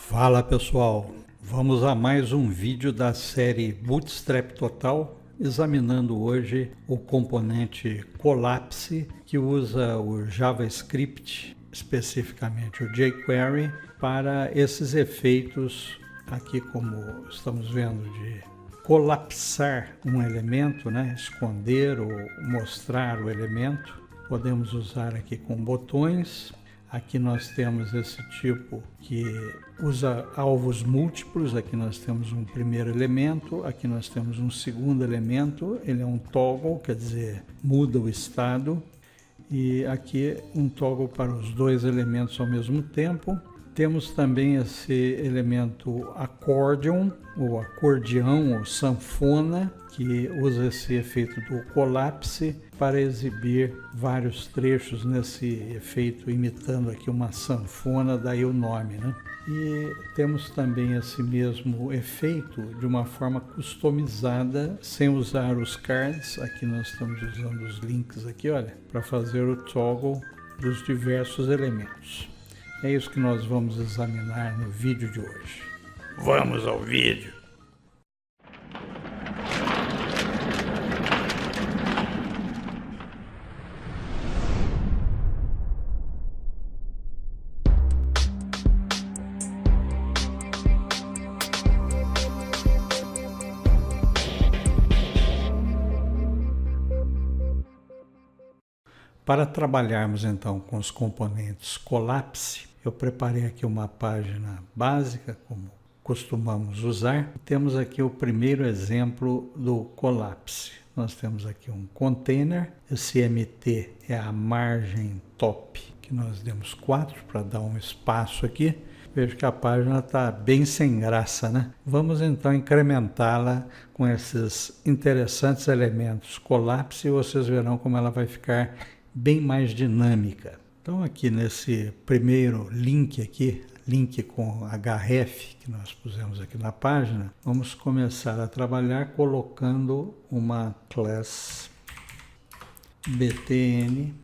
Fala pessoal, vamos a mais um vídeo da série Bootstrap Total, examinando hoje o componente Collapse, que usa o JavaScript, especificamente o jQuery, para esses efeitos aqui, como estamos vendo, de colapsar um elemento, né? Esconder ou mostrar o elemento. Podemos usar aqui com botões. Aqui nós temos esse tipo que usa alvos múltiplos. Aqui nós temos um primeiro elemento, aqui nós temos um segundo elemento. Ele é um toggle, quer dizer, muda o estado. E aqui um toggle para os dois elementos ao mesmo tempo. Temos também esse elemento accordion, ou acordeão, ou sanfona, que usa esse efeito do collapse para exibir vários trechos nesse efeito, imitando aqui uma sanfona, daí o nome, né? E temos também esse mesmo efeito de uma forma customizada, sem usar os cards. Aqui nós estamos usando os links aqui, olha, para fazer o toggle dos diversos elementos. É isso que nós vamos examinar no vídeo de hoje. Vamos ao vídeo! Para trabalharmos então com os componentes Collapse, eu preparei aqui uma página básica, como costumamos usar. Temos aqui o primeiro exemplo do Collapse. Nós temos aqui um container, esse MT é a margem top, que nós demos 4 para dar um espaço aqui. Vejo que a página está bem sem graça, né? Vamos então incrementá-la com esses interessantes elementos Collapse e vocês verão como ela vai ficar bem mais dinâmica. Então aqui nesse primeiro link aqui, link com href que nós pusemos aqui na página, vamos começar a trabalhar colocando uma class btn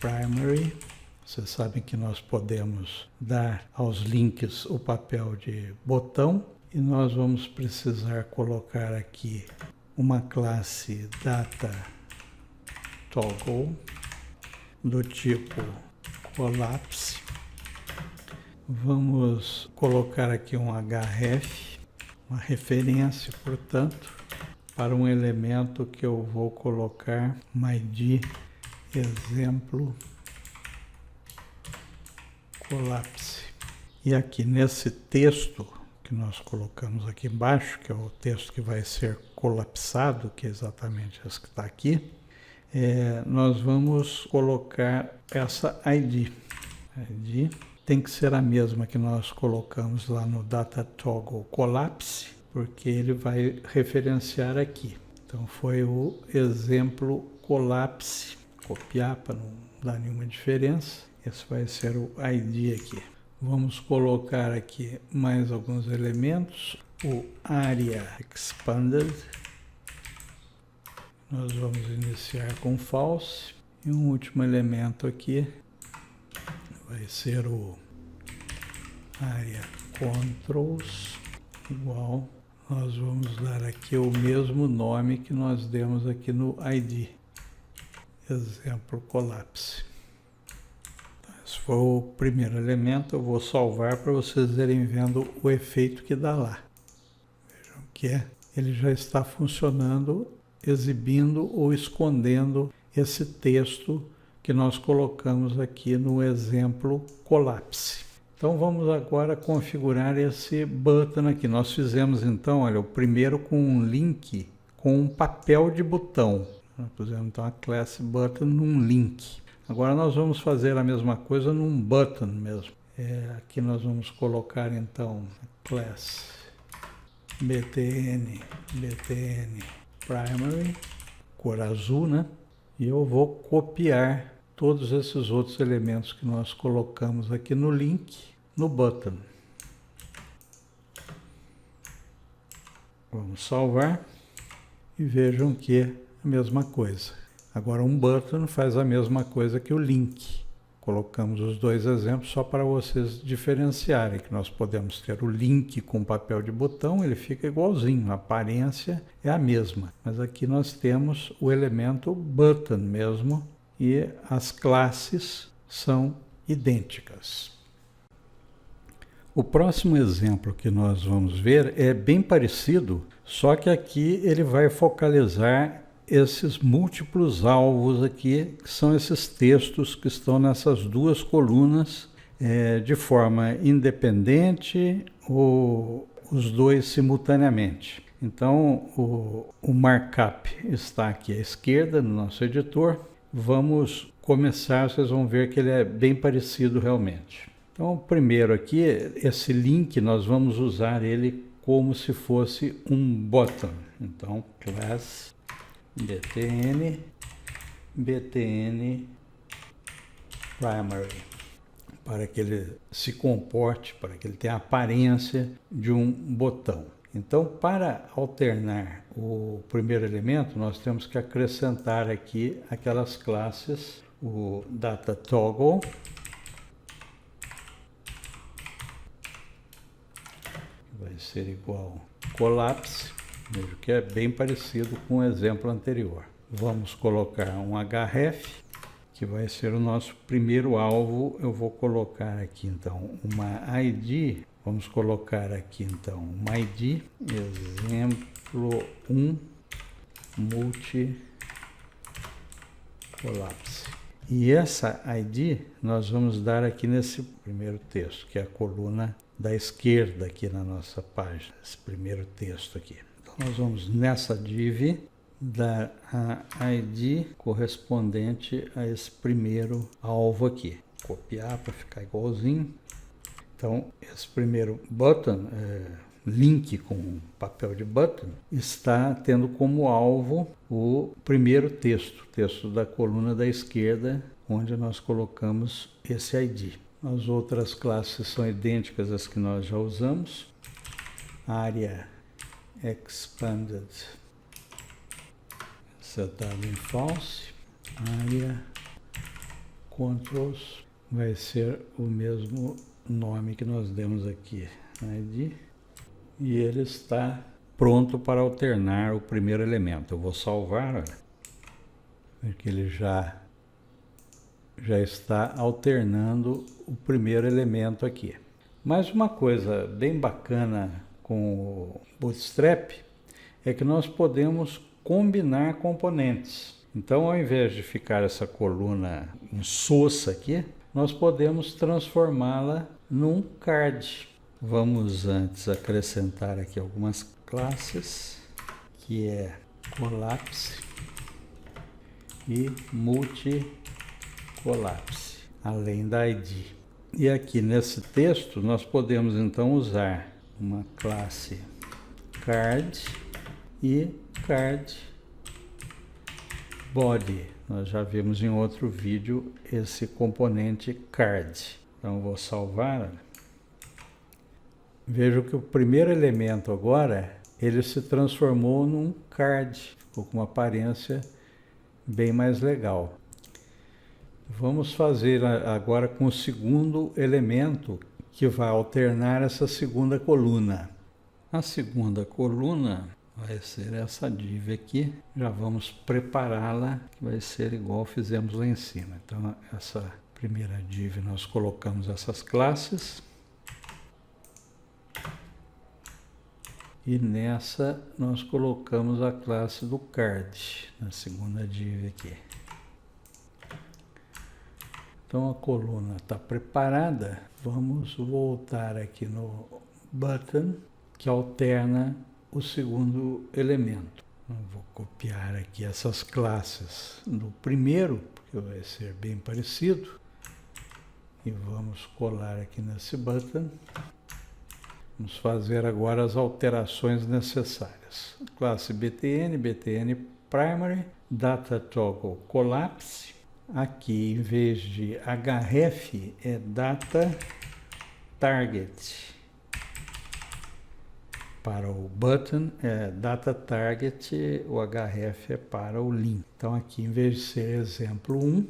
primary. Vocês sabem que nós podemos dar aos links o papel de botão e nós vamos precisar colocar aqui uma classe data toggle do tipo collapse. Vamos colocar aqui um href, uma referência, portanto, para um elemento que eu vou colocar um id exemplo collapse. E aqui nesse texto que nós colocamos aqui embaixo, que é o texto que vai ser colapsado, que é exatamente esse que está aqui, nós vamos colocar essa ID. ID tem que ser a mesma que nós colocamos lá no data toggle collapse, porque ele vai referenciar aqui. Então foi o exemplo collapse. Copiar para não dar nenhuma diferença. Esse vai ser o ID aqui. Vamos colocar aqui mais alguns elementos. O area expanded. Nós vamos iniciar com false. E um último elemento aqui vai ser o area controls igual. Nós vamos dar aqui o mesmo nome que nós demos aqui no ID. Exemplo collapse. Esse foi o primeiro elemento. Eu vou salvar para vocês irem vendo o efeito que dá lá. Vejam que ele já está funcionando, exibindo ou escondendo esse texto que nós colocamos aqui no exemplo collapse. Então vamos agora configurar esse button aqui. Nós fizemos então, olha, o primeiro com um link com um papel de botão. Nós pusemos então a class button num link. Agora nós vamos fazer a mesma coisa num button mesmo. Aqui nós vamos colocar então a class btn primary, cor azul, né? E eu vou copiar todos esses outros elementos que nós colocamos aqui no link, no button. Vamos salvar e vejam que é a mesma coisa. Agora um button faz a mesma coisa que o link. colocamos os dois exemplos só para vocês diferenciarem, que nós podemos ter o link com papel de botão, ele fica igualzinho, a aparência é a mesma, mas aqui nós temos o elemento button mesmo e as classes são idênticas. O próximo exemplo que nós vamos ver é bem parecido, só que aqui ele vai focalizar esses múltiplos alvos aqui, que são esses textos que estão nessas duas colunas de forma independente ou os dois simultaneamente. Então, o markup está aqui à esquerda no nosso editor. Vamos começar, vocês vão ver que ele é bem parecido realmente. Então, primeiro aqui, esse link nós vamos usar ele como se fosse um button. Então, class btn primary, para que ele se comporte, para que ele tenha a aparência de um botão. Então, para alternar o primeiro elemento, nós temos que acrescentar aqui aquelas classes, o data toggle, vai ser igual collapse, veja que é bem parecido com o exemplo anterior. Vamos colocar um href, que vai ser o nosso primeiro alvo. Eu vou colocar aqui então uma ID, vamos colocar aqui então uma ID, exemplo 1, multi collapse. E essa ID nós vamos dar aqui nesse primeiro texto, que é a coluna da esquerda aqui na nossa página, esse primeiro texto aqui. Então nós vamos nessa div dar a ID correspondente a esse primeiro alvo aqui. Copiar para ficar igualzinho. Então esse primeiro button, link com papel de button, está tendo como alvo o primeiro texto, texto da coluna da esquerda, onde nós colocamos esse ID. As outras classes são idênticas às que nós já usamos. Area expanded setado em false. Area controls vai ser o mesmo nome que nós demos aqui, ID. E ele está pronto para alternar o primeiro elemento. Eu vou salvar, olha, porque ele já está alternando o primeiro elemento aqui. Mas uma coisa bem bacana com o Bootstrap é que nós podemos combinar componentes. Então, ao invés de ficar essa coluna insossa aqui, nós podemos transformá-la num card. Vamos antes acrescentar aqui algumas classes, que é collapse e multi-collapse, além da ID. E aqui nesse texto nós podemos então usar uma classe card e card body. Nós já vimos em outro vídeo esse componente card. Então eu vou salvar. Vejo que o primeiro elemento agora, ele se transformou num card, ficou com uma aparência bem mais legal. Vamos fazer agora com o segundo elemento, que vai alternar essa segunda coluna. A segunda coluna vai ser essa div aqui, já vamos prepará-la, que vai ser igual fizemos lá em cima. Então, essa primeira div nós colocamos essas classes. E nessa nós colocamos a classe do card, na segunda div aqui. Então a coluna está preparada, vamos voltar aqui no button, que alterna o segundo elemento. Eu vou copiar aqui essas classes do primeiro, porque vai ser bem parecido. E vamos colar aqui nesse button. Vamos fazer agora as alterações necessárias. Classe btn primary, data toggle collapse. Aqui, em vez de href, é data target. Para o button, é data target, o href é para o link. Então, aqui, em vez de ser exemplo 1,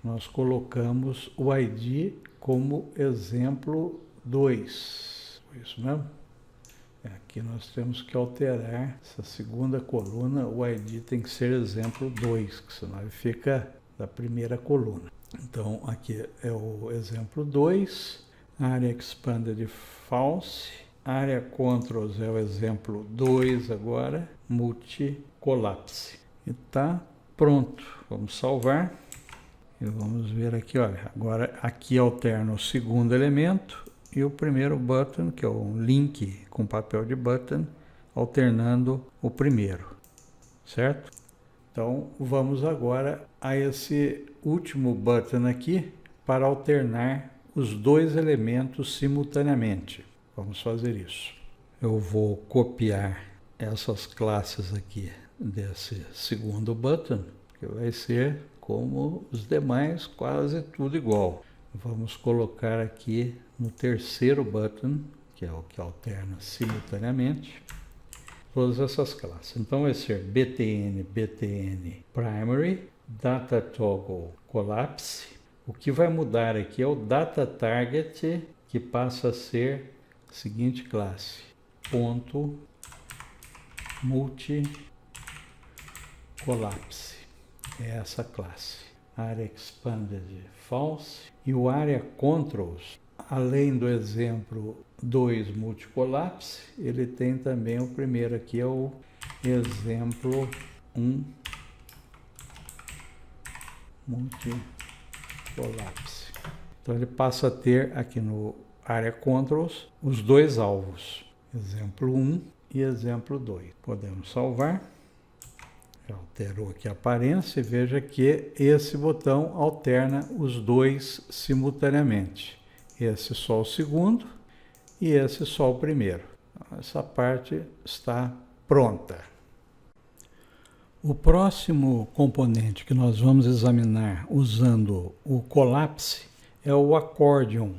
nós colocamos o ID como exemplo 2. Isso mesmo? Aqui nós temos que alterar essa segunda coluna, o ID tem que ser exemplo 2, que senão ele fica da primeira coluna. Então aqui é o exemplo 2, área expanded false, área controls é o exemplo 2 agora, multi-collapse. E está pronto. Vamos salvar e vamos ver aqui, olha, agora aqui alterna o segundo elemento e o primeiro button, que é um link com papel de button, alternando o primeiro, certo? Então vamos agora a esse último button aqui para alternar os dois elementos simultaneamente. Vamos fazer isso. Eu vou copiar essas classes aqui desse segundo button, que vai ser como os demais, quase tudo igual. Vamos colocar aqui no terceiro button, que é o que alterna simultaneamente, todas essas classes. Então vai ser btn primary, data toggle collapse. O que vai mudar aqui é o data target, que passa a ser a seguinte classe, ponto multi collapse. É essa classe. Área expanded false e o área controls, além do exemplo 2 multi-collapse, ele tem também o primeiro aqui, é o exemplo 1 multi-collapse. Então ele passa a ter aqui no área controls os dois alvos, exemplo 1 e exemplo 2. Podemos salvar. Alterou aqui a aparência e veja que esse botão alterna os dois simultaneamente. Esse só o segundo e esse só o primeiro. Essa parte está pronta. O próximo componente que nós vamos examinar usando o Collapse é o Accordion,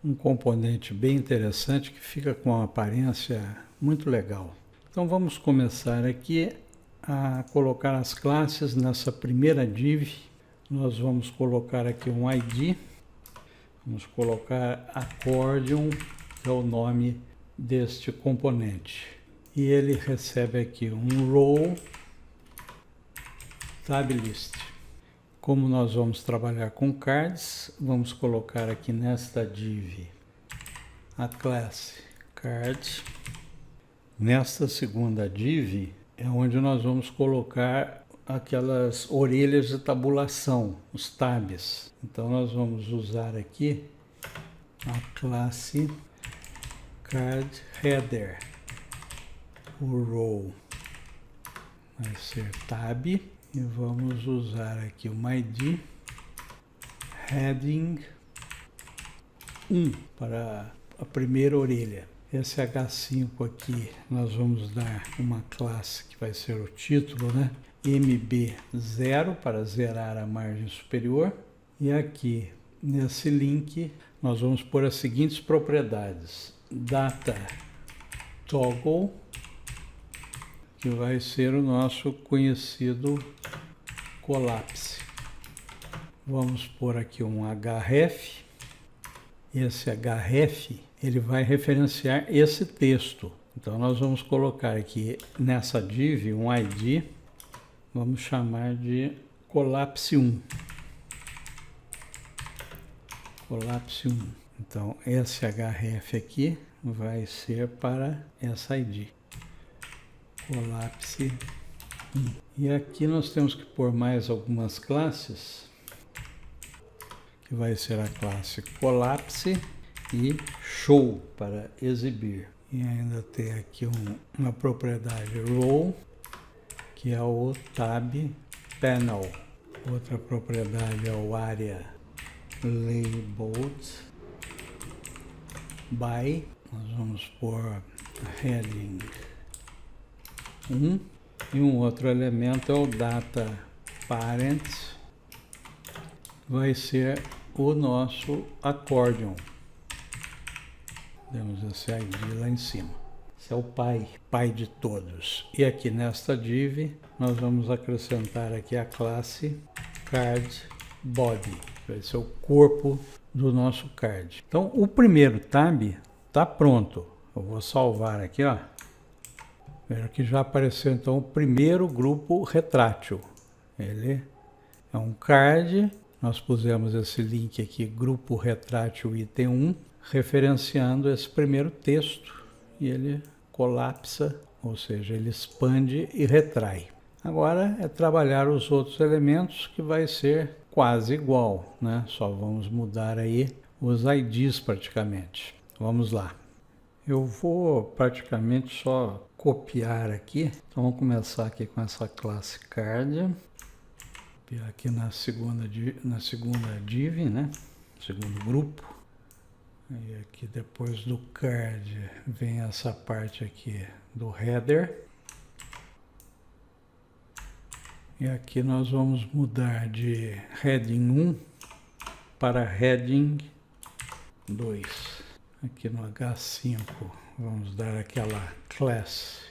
um componente bem interessante que fica com uma aparência muito legal. Então vamos começar aqui a colocar as classes nessa primeira div. Nós vamos colocar aqui um ID, vamos colocar Accordion, que é o nome deste componente, e ele recebe aqui um row tab list. Como nós vamos trabalhar com cards, vamos colocar aqui nesta div a classe card. Nesta segunda div é onde nós vamos colocar aquelas orelhas de tabulação, os tabs. Então nós vamos usar aqui a classe card header. O row vai ser tab e vamos usar aqui o ID heading 1 para a primeira orelha. Esse H5 aqui, nós vamos dar uma classe que vai ser o título, né? MB0 para zerar a margem superior. E aqui, nesse link, nós vamos pôr as seguintes propriedades. Data toggle, que vai ser o nosso conhecido collapse. Vamos pôr aqui um href. Esse href ele vai referenciar esse texto. Então nós vamos colocar aqui nessa div um ID, vamos chamar de collapse 1. Collapse 1. Então esse href aqui vai ser para essa ID. Collapse 1. E aqui nós temos que pôr mais algumas classes, que vai ser a classe collapse e show para exibir. E ainda tem aqui uma propriedade row, que é o tab panel. Outra propriedade é o area labeled by. Nós vamos pôr heading 1. E um outro elemento é o data parent, vai ser o nosso accordion. Temos esse ID lá em cima. Esse é o pai de todos. E aqui nesta div nós vamos acrescentar aqui a classe card body, vai ser o corpo do nosso card. Então o primeiro tab está pronto. Eu vou salvar aqui, ó. Veja que já apareceu então o primeiro grupo retrátil. Ele é um card. Nós pusemos esse link aqui, grupo retrátil item 1, referenciando esse primeiro texto, e ele colapsa, ou seja, ele expande e retrai. Agora é trabalhar os outros elementos, que vai ser quase igual, né? Só vamos mudar aí os IDs praticamente. Vamos lá. Eu vou praticamente só copiar aqui. Então vamos começar aqui com essa classe card. Copiar aqui na segunda div, né? Segundo grupo. E aqui depois do card vem essa parte aqui do header. E aqui nós vamos mudar de heading 1 para heading 2. Aqui no H5 vamos dar aquela class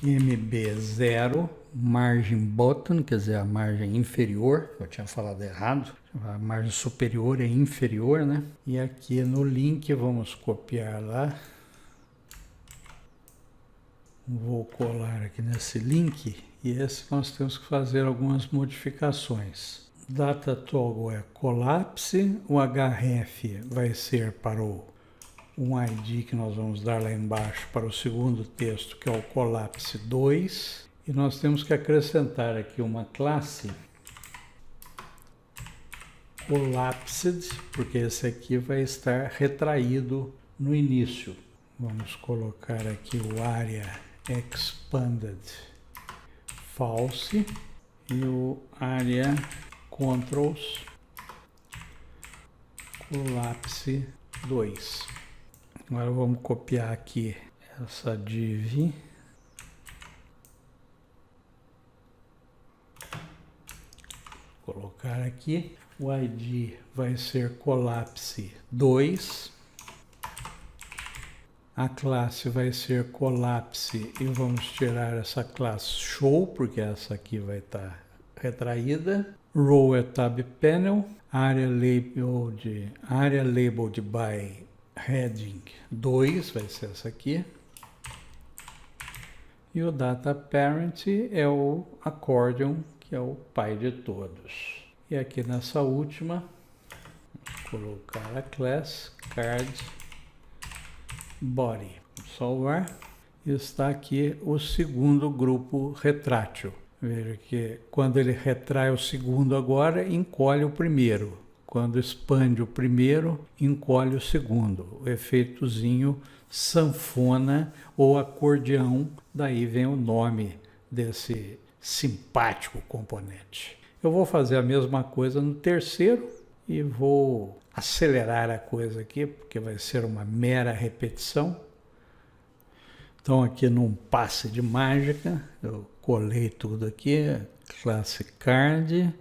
MB0 margin bottom, quer dizer, a margem inferior. Eu tinha falado errado. A margem superior é inferior, né? E aqui no link vamos copiar lá. Vou colar aqui nesse link, e esse nós temos que fazer algumas modificações. Data toggle é collapse, o href vai ser para um ID que nós vamos dar lá embaixo para o segundo texto, que é o collapse 2, e nós temos que acrescentar aqui uma classe collapsed, porque esse aqui vai estar retraído no início. Vamos colocar aqui o area expanded false e o area controls collapse 2. Agora vamos copiar aqui essa div. Colocar aqui. O ID vai ser collapse 2. A classe vai ser collapse e vamos tirar essa classe show, porque essa aqui vai estar retraída. Row é tab panel. Area labeled by heading 2 vai ser essa aqui. E o data parent é o accordion, que é o pai de todos. E aqui nessa última, vamos colocar a class card body. Vamos salvar. E está aqui o segundo grupo retrátil. Veja que quando ele retrai o segundo agora, encolhe o primeiro. Quando expande o primeiro, encolhe o segundo. O efeitozinho sanfona ou acordeão, daí vem o nome desse simpático componente. Eu vou fazer a mesma coisa no terceiro e vou acelerar a coisa aqui, porque vai ser uma mera repetição. Então aqui num passe de mágica, eu colei tudo aqui, classe card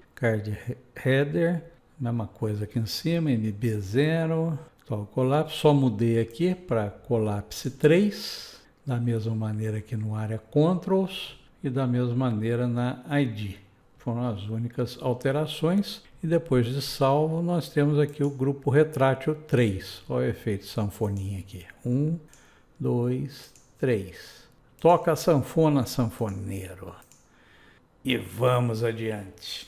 header, mesma coisa aqui em cima, MB0, tal collapse, só mudei aqui para collapse 3, da mesma maneira aqui no area controls e da mesma maneira na ID. Foram as únicas alterações. E depois de salvo, nós temos aqui o grupo retrátil 3. Olha o efeito sanfoninha aqui. 1, 2, 3. Toca a sanfona, sanfoneiro. E vamos adiante.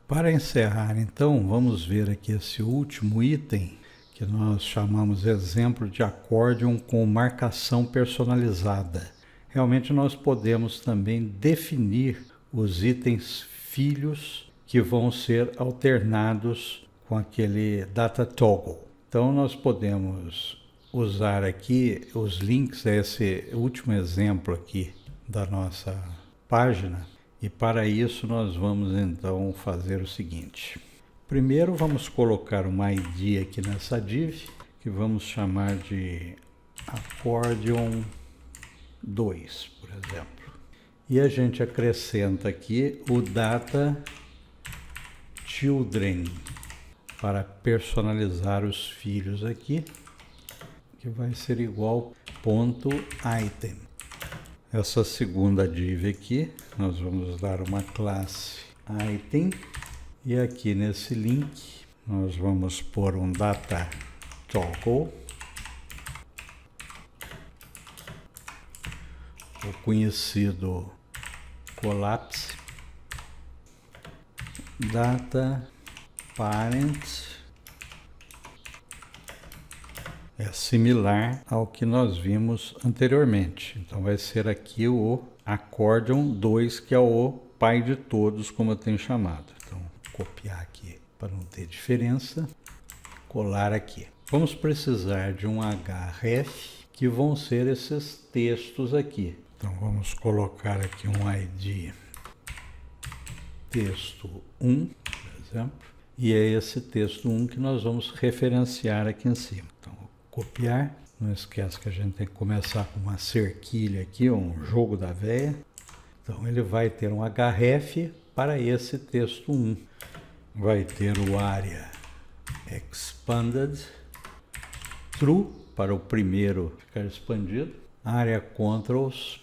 Para encerrar, então, vamos ver aqui esse último item, que nós chamamos exemplo de accordion com marcação personalizada. Realmente nós podemos também definir os itens filhos que vão ser alternados com aquele data toggle. Então nós podemos usar aqui os links a esse último exemplo aqui da nossa página, e para isso nós vamos então fazer o seguinte. Primeiro vamos colocar uma ID aqui nessa div, que vamos chamar de accordion 2, por exemplo. E a gente acrescenta aqui o data children para personalizar os filhos aqui, que vai ser igual ponto item. Essa segunda div aqui, nós vamos dar uma classe item E aqui nesse link nós vamos pôr um data toggle, o conhecido collapse, data parent, é similar ao que nós vimos anteriormente. Então vai ser aqui o accordion 2, que é o pai de todos, como eu tenho chamado. Então, copiar aqui para não ter diferença, colar aqui. Vamos precisar de um href, que vão ser esses textos aqui. Então vamos colocar aqui um ID texto 1, por exemplo, e é esse texto 1 que nós vamos referenciar aqui em cima. Então, copiar, não esquece que a gente tem que começar com uma cerquilha aqui, um jogo da véia. Então ele vai ter um href para esse texto 1. Vai ter o area expanded true para o primeiro ficar expandido, area controls,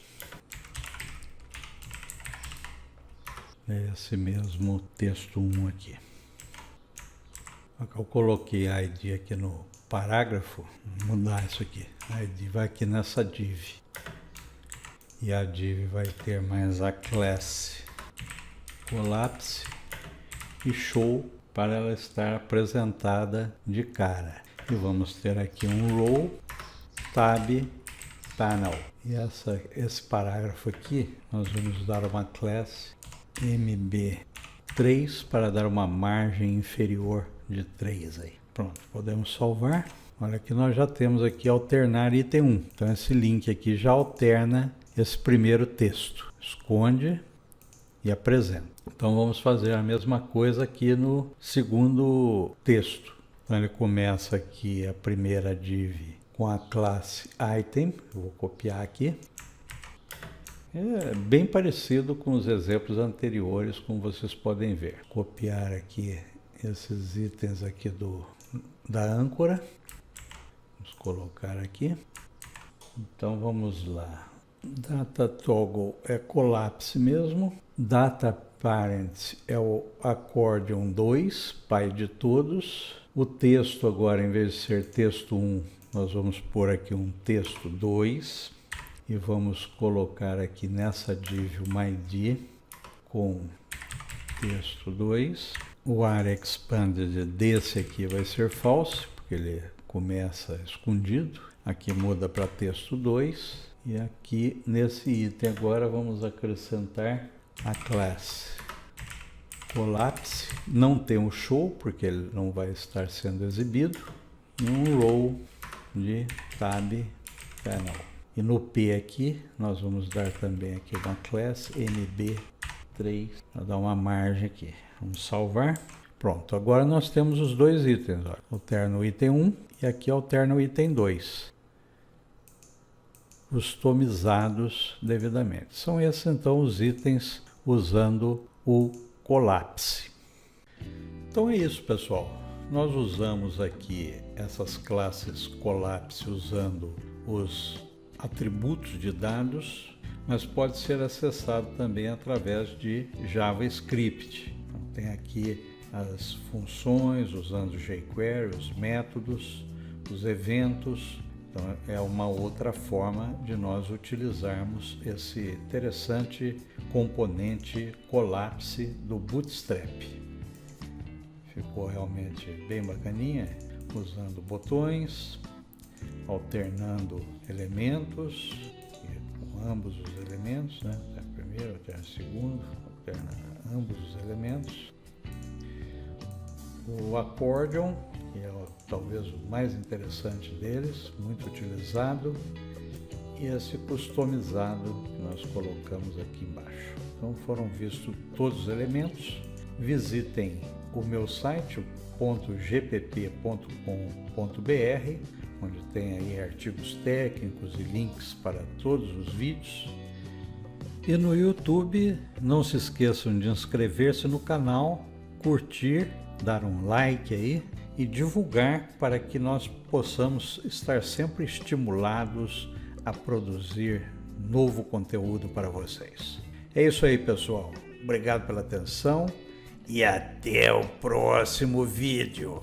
é esse mesmo texto 1 aqui. Eu coloquei ID aqui no parágrafo, vou mudar isso aqui. ID vai aqui nessa div. E a div vai ter mais a classe collapse e show para ela estar apresentada de cara. E vamos ter aqui um row tab panel. E esse parágrafo aqui, nós vamos dar uma classe mb3 para dar uma margem inferior de 3 aí. Pronto, podemos salvar. Olha que nós já temos aqui alternar item 1. Então esse link aqui já alterna esse primeiro texto. Esconde e apresenta. Então vamos fazer a mesma coisa aqui no segundo texto. Então ele começa aqui a primeira div com a classe item. Eu vou copiar aqui. É bem parecido com os exemplos anteriores, como vocês podem ver. Copiar aqui esses itens aqui da âncora. Vamos colocar aqui. Então vamos lá. Data toggle é collapse mesmo. Data parent é o accordion 2, pai de todos. O texto agora, em vez de ser texto 1, nós vamos pôr aqui um texto 2. E vamos colocar aqui nessa div uma ID com texto 2. O area expanded desse aqui vai ser false, porque ele começa escondido. Aqui muda para texto 2. E aqui nesse item agora vamos acrescentar a classe collapse. Não tem o show, porque ele não vai estar sendo exibido. E um row de tab panel. E no P aqui, nós vamos dar também aqui uma classe mb3 para dar uma margem aqui. Vamos salvar. Pronto, agora nós temos os dois itens. Olha. Alterna o item 1 e aqui alterna o item 2. Customizados devidamente. São esses então os itens usando o collapse. Então é isso, pessoal. Nós usamos aqui essas classes collapse usando os atributos de dados, mas pode ser acessado também através de JavaScript. Então, tem aqui as funções usando o jQuery, os métodos, os eventos. Então, é uma outra forma de nós utilizarmos esse interessante componente collapse do Bootstrap. Ficou realmente bem bacaninha, usando botões, alternando elementos, com ambos os elementos, né? Alterna primeiro, alterna segundo, alterna ambos os elementos. O accordion, que é talvez o mais interessante deles, muito utilizado, e esse customizado que nós colocamos aqui embaixo. Então foram vistos todos os elementos. Visitem o meu site, .gpp.com.br, onde tem aí artigos técnicos e links para todos os vídeos. E no YouTube, não se esqueçam de inscrever-se no canal, curtir, dar um like aí e divulgar para que nós possamos estar sempre estimulados a produzir novo conteúdo para vocês. É isso aí, pessoal. Obrigado pela atenção e até o próximo vídeo.